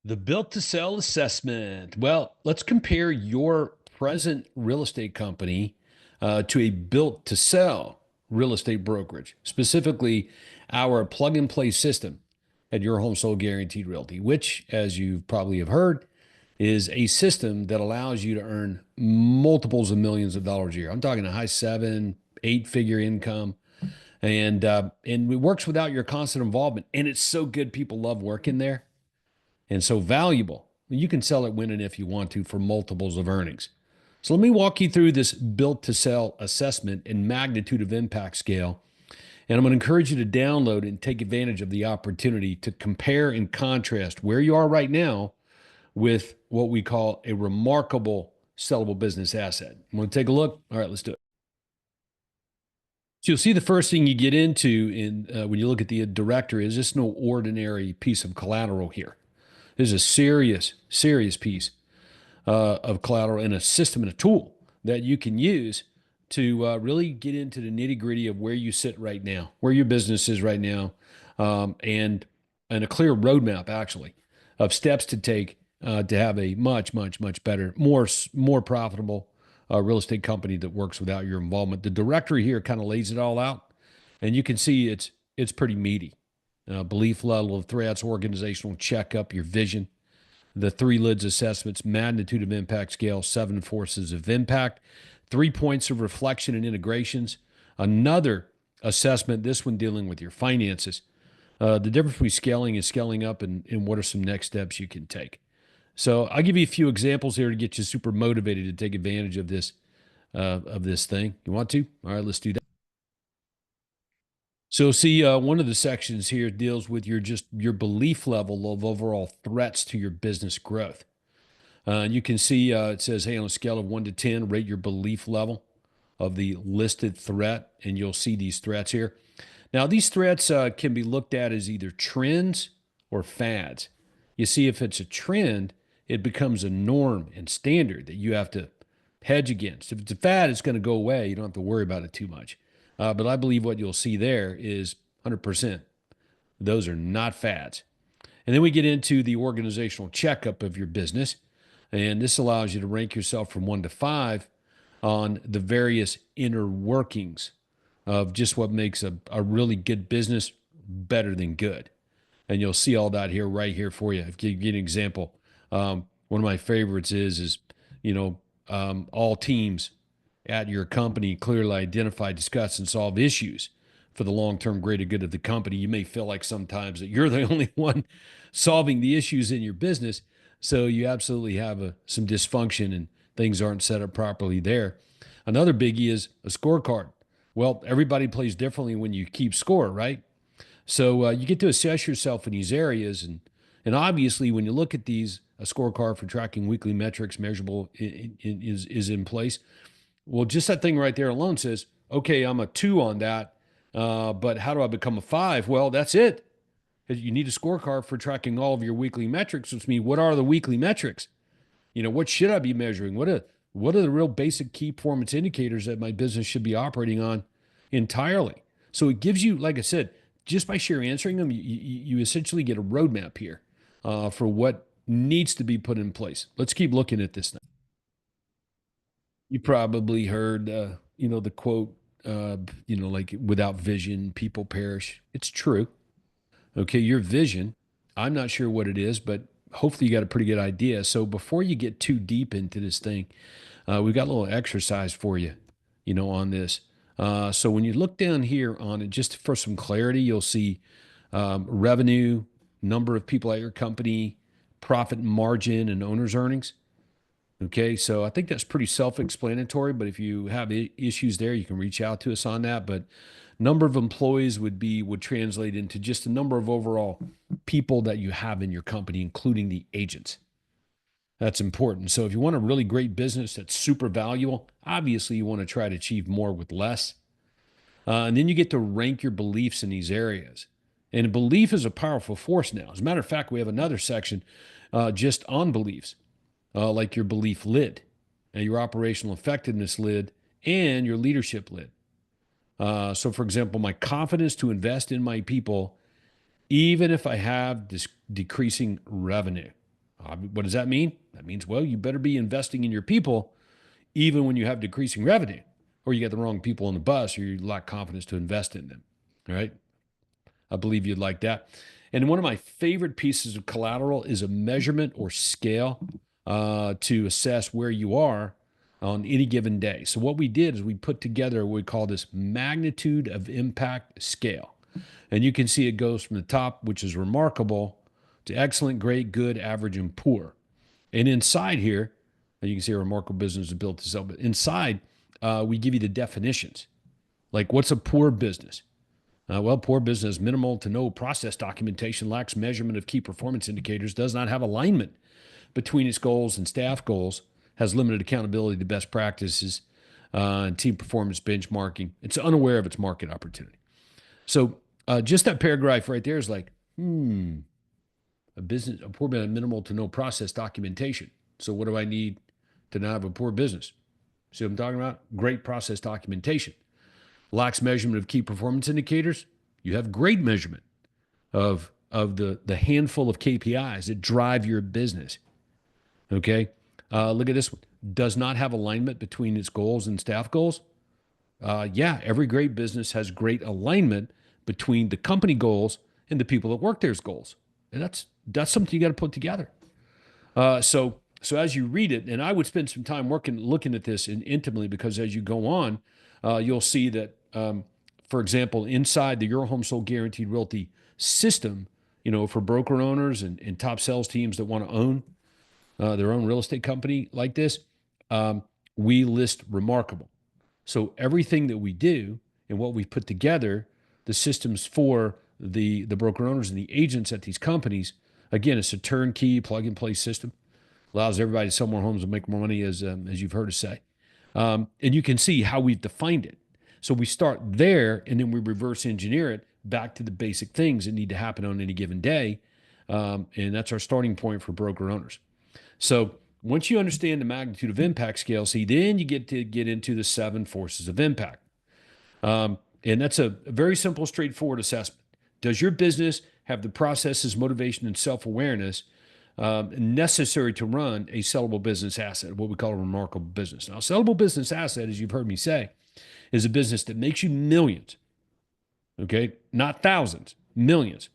The built to sell assessment. Well, let's compare your present real estate company to a built to sell real estate brokerage, specifically our plug and play system at Your Home Sold Guaranteed Realty, which, as you probably have heard, is a system that allows you to earn multiples of millions of dollars a year. I'm talking a high seven, eight figure income. And it works without your constant involvement. And it's so good. People love working there and so valuable. You can sell it when and if you want to for multiples of earnings. So let me walk you through this built to sell assessment and magnitude of impact scale. And I'm going to encourage you to download and take advantage of the opportunity to compare and contrast where you are right now with what we call a remarkable sellable business asset. You want to take a look? All right, let's do it. So you'll see the first thing you get into when you look at the director is just no ordinary piece of collateral here. This is a serious, serious piece of collateral and a system and a tool that you can use to really get into the nitty gritty of where you sit right now, where your business is right now, and a clear roadmap actually of steps to take to have a much, much, much better, more profitable real estate company that works without your involvement. The directory here kind of lays it all out, and you can see it's pretty meaty. Belief level of threats, organizational checkup, your vision, the three lids assessments, magnitude of impact scale, seven forces of impact, 3 points of reflection and integrations, another assessment, this one dealing with your finances, the difference between scaling and scaling up, and what are some next steps you can take. So I'll give you a few examples here to get you super motivated to take advantage of this thing. You want to? All right, let's do that. So see, one of the sections here deals with your belief level of overall threats to your business growth. And you can see it says, hey, on a scale of 1 to 10, rate your belief level of the listed threat, and you'll see these threats here. Now, these threats can be looked at as either trends or fads. You see, if it's a trend, it becomes a norm and standard that you have to hedge against. If it's a fad, it's going to go away. You don't have to worry about it too much. But I believe what you'll see there is 100%. Those are not fads. And then we get into the organizational checkup of your business. And this allows you to rank yourself from 1 to 5 on the various inner workings of just what makes a really good business better than good. And you'll see all that here, right here for you. If you give an example, one of my favorites is all teams at your company clearly identify, discuss, and solve issues for the long-term greater good of the company. You may feel like sometimes that you're the only one solving the issues in your business, so you absolutely have some dysfunction and things aren't set up properly there. Another biggie is a scorecard. Well, everybody plays differently when you keep score, right? So you get to assess yourself in these areas, and obviously when you look at these, a scorecard for tracking weekly metrics measurable is in place. Well, just that thing right there alone says, okay, I'm a 2 on that, but how do I become a 5? Well, that's it. You need a scorecard for tracking all of your weekly metrics, which means what are the weekly metrics? What should I be measuring? What are the real basic key performance indicators that my business should be operating on entirely? So it gives you, like I said, just by sheer answering them, you essentially get a roadmap here for what needs to be put in place. Let's keep looking at this now. You probably heard, the quote, like without vision, people perish. It's true. Okay, your vision, I'm not sure what it is, but hopefully you got a pretty good idea. So before you get too deep into this thing, we've got a little exercise for you, on this. So when you look down here on it, just for some clarity, you'll see revenue, number of people at your company, profit margin, and owner's earnings. Okay, so I think that's pretty self-explanatory, but if you have issues there, you can reach out to us on that. But number of employees would translate into just the number of overall people that you have in your company, including the agents. That's important. So if you want a really great business that's super valuable, obviously you want to try to achieve more with less. And then you get to rank your beliefs in these areas. And belief is a powerful force now. As a matter of fact, we have another section just on beliefs, like your belief lid, and your operational effectiveness lid, and your leadership lid. So, for example, my confidence to invest in my people, even if I have this decreasing revenue. What does that mean? That means, well, you better be investing in your people even when you have decreasing revenue, or you get the wrong people on the bus, or you lack confidence to invest in them. All right. I believe you'd like that. And one of my favorite pieces of collateral is a measurement or scale to assess where you are on any given day. So, what we did is we put together what we call this magnitude of impact scale. And you can see it goes from the top, which is remarkable, to excellent, great, good, average, and poor. And inside here, you can see a remarkable business is built this up. But inside, we give you the definitions. Like, what's a poor business? Well, poor business, minimal to no process documentation, lacks measurement of key performance indicators, does not have alignment between its goals and staff goals, has limited accountability to best practices and team performance benchmarking. It's unaware of its market opportunity. So just that paragraph right there is like, a poor business, minimal to no process documentation. So what do I need to not have a poor business? See what I'm talking about? Great process documentation. Lacks measurement of key performance indicators. You have great measurement of the handful of KPIs that drive your business. Okay. Look at this one. Does not have alignment between its goals and staff goals. Yeah, every great business has great alignment between the company goals and the people that work there's goals. And that's something you got to put together. So as you read it, and I would spend some time looking at this intimately, because as you go on, you'll see that, for example, inside the Your Home Sold Guaranteed Realty system, for broker owners and top sales teams that want to own their own real estate company like this, we list remarkable. So everything that we do and what we put together, the systems for the broker owners and the agents at these companies, again, it's a turnkey plug and play system. Allows everybody to sell more homes and make more money, as you've heard us say. And you can see how we've defined it. So we start there, and then we reverse engineer it back to the basic things that need to happen on any given day. And that's our starting point for broker owners. So once you understand the magnitude of impact scale, see, then you get into the 7 forces of impact. And that's a very simple, straightforward assessment. Does your business have the processes, motivation, and self-awareness necessary to run a sellable business asset, what we call a remarkable business? Now, a sellable business asset, as you've heard me say, is a business that makes you millions, okay? Not thousands, millions.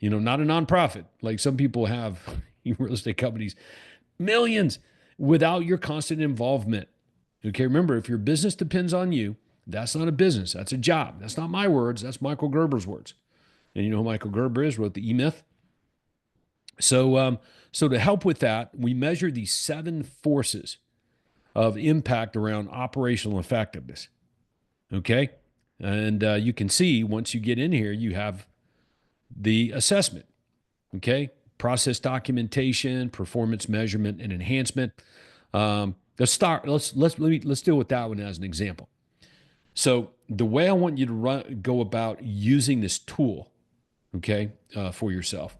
Not a nonprofit like some people have, real estate companies, millions without your constant involvement. Okay, remember, if your business depends on you, that's not a business, that's a job. That's not my words, that's Michael Gerber's words. And you know who Michael Gerber is, wrote the E-Myth. So to help with that, we measure these 7 forces of impact around operational effectiveness. Okay. And you can see once you get in here, you have the assessment. Okay. Process documentation, performance measurement, and enhancement. Let's deal with that one as an example. So the way I want you to go about using this tool, okay, for yourself,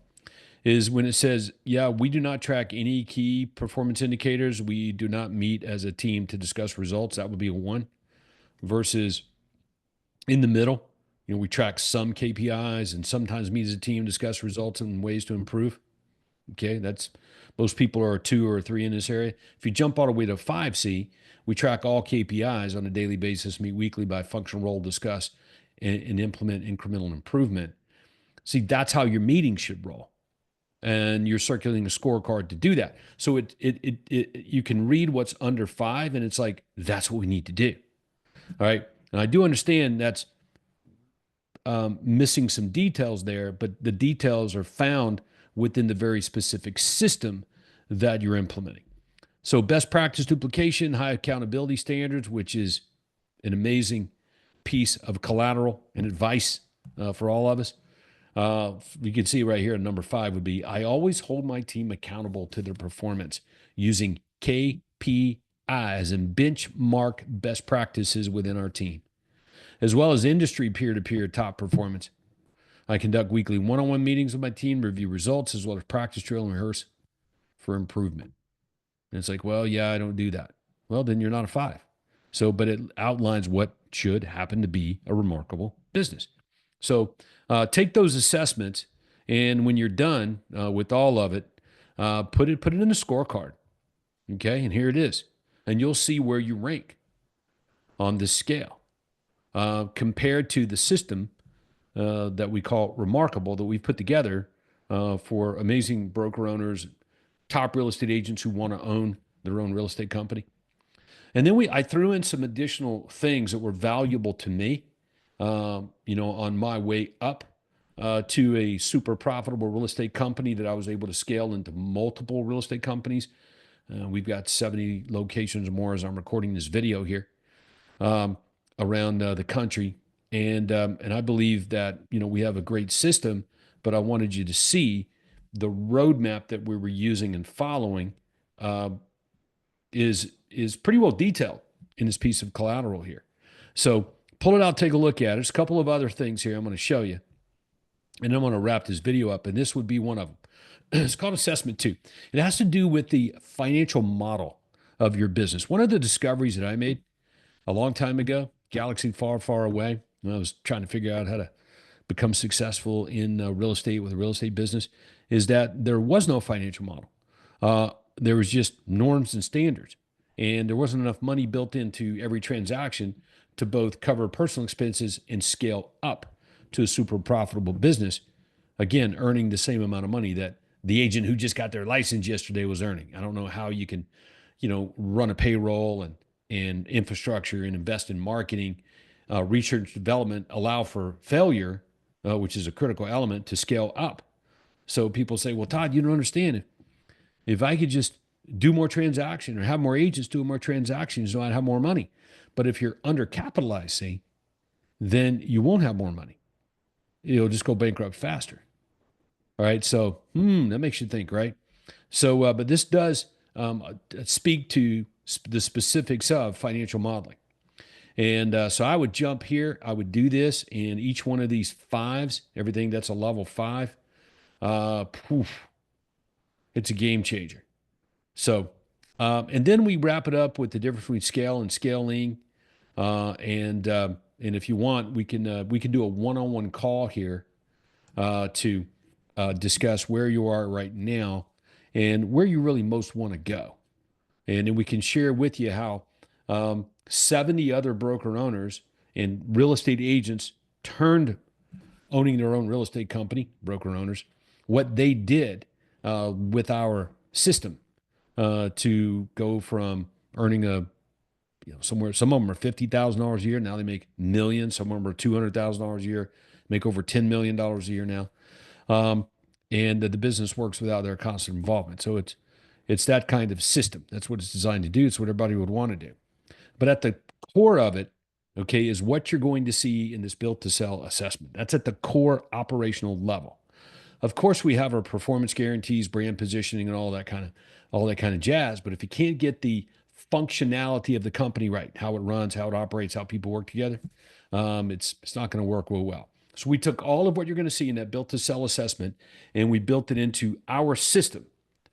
is when it says, yeah, we do not track any key performance indicators. We do not meet as a team to discuss results. That would be a 1. Versus in the middle, we track some KPIs and sometimes meet as a team, discuss results and ways to improve. Okay, most people are a 2 or a 3 in this area. If you jump all the way to 5C, we track all KPIs on a daily basis, meet weekly by functional role, discuss, and implement incremental improvement. See, that's how your meetings should roll. And you're circulating a scorecard to do that. So you can read what's under 5, and it's like, that's what we need to do. All right. And I do understand that's missing some details there, but the details are found within the very specific system that you're implementing. So best practice duplication, high accountability standards, which is an amazing piece of collateral and advice for all of us. You can see right here, number 5 would be, I always hold my team accountable to their performance using KPIs and benchmark best practices within our team, as well as industry peer-to-peer top performance. I conduct weekly one-on-one meetings with my team, review results, as well as practice, drill, and rehearse for improvement. And it's like, well, yeah, I don't do that. Well, then you're not a 5. So, but it outlines what should happen to be a remarkable business. So take those assessments, and when you're done with all of it, Put it in a scorecard. Okay, and here it is, and you'll see where you rank on this scale compared to the system that we call Remarkable that we've put together for amazing broker owners, top real estate agents who want to own their own real estate company. And then I threw in some additional things that were valuable to me, on my way up to a super profitable real estate company that I was able to scale into multiple real estate companies. We've got 70 locations or more as I'm recording this video here um, around the country, and I believe that we have a great system, but I wanted you to see the roadmap that we were using and following uh, is pretty well detailed in this piece of collateral here. So pull it out, take a look at it. There's a couple of other things here I'm going to show you, and I'm going to wrap this video up, and this would be one of them. It's called Assessment 2. It has to do with the financial model of your business. One of the discoveries that I made a long time ago, galaxy far, far away, when I was trying to figure out how to become successful in real estate with a real estate business, is that there was no financial model. There was just norms and standards, and there wasn't enough money built into every transaction to both cover personal expenses and scale up to a super profitable business. Again, earning the same amount of money that the agent who just got their license yesterday was earning. I don't know how you can, run a payroll and infrastructure and invest in marketing, research development, allow for failure, which is a critical element to scale up. So people say, well, Todd, you don't understand. If I could just do more transaction or have more agents doing more transactions, so I'd have more money. But if you're undercapitalized, say, then you won't have more money. You'll just go bankrupt faster. All right. So that makes you think, right? So, but this does speak to the specifics of financial modeling. And so I would jump here. I would do this in each one of these fives, everything that's a level 5. Poof, it's a game changer. So, and then we wrap it up with the difference between scale and scaling. And if you want, we can do a one-on-one call here to discuss where you are right now and where you really most want to go. And then we can share with you how 70 other broker owners and real estate agents turned owning their own real estate company, broker owners, what they did with our system to go from earning somewhere, some of them are $50,000 a year. Now they make millions. Some of them are $200,000 a year, make over $10 million a year now. And the business works without their constant involvement. So it's that kind of system. That's what it's designed to do. It's what everybody would want to do. But at the core of it, okay, is what you're going to see in this built to sell assessment. That's at the core operational level. Of course, we have our performance guarantees, brand positioning, and all that kind of jazz. But if you can't get the functionality of the company right, how it runs, how it operates, how people work together, it's not going to work real well. So we took all of what you're going to see in that built to sell assessment, and we built it into our system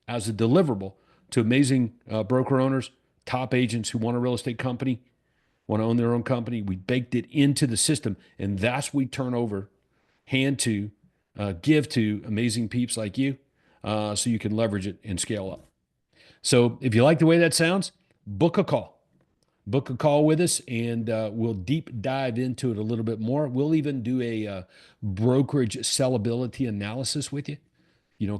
as a deliverable to amazing broker owners, top agents who want a real estate company, want to own their own company. We baked it into the system, and that's what we turn over, hand to, give to amazing peeps like you, so you can leverage it and scale up. So if you like the way that sounds, book a call. Book a call with us, and we'll deep dive into it a little bit more. We'll even do a brokerage sellability analysis with you.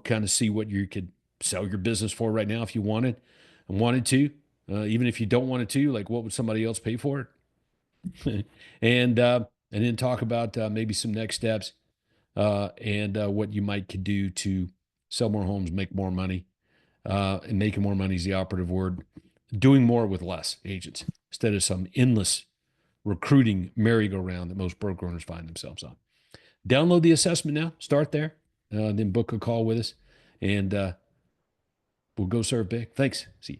Kind of see what you could sell your business for right now if you wanted to. Even if you don't want it to, like what would somebody else pay for it? And then talk about maybe some next steps and what you might could do to sell more homes, make more money. And making more money is the operative word. Doing more with less agents instead of some endless recruiting merry-go-round that most broker owners find themselves on. Download the assessment now. Start there. Then book a call with us, and we'll go serve big. Thanks. See you.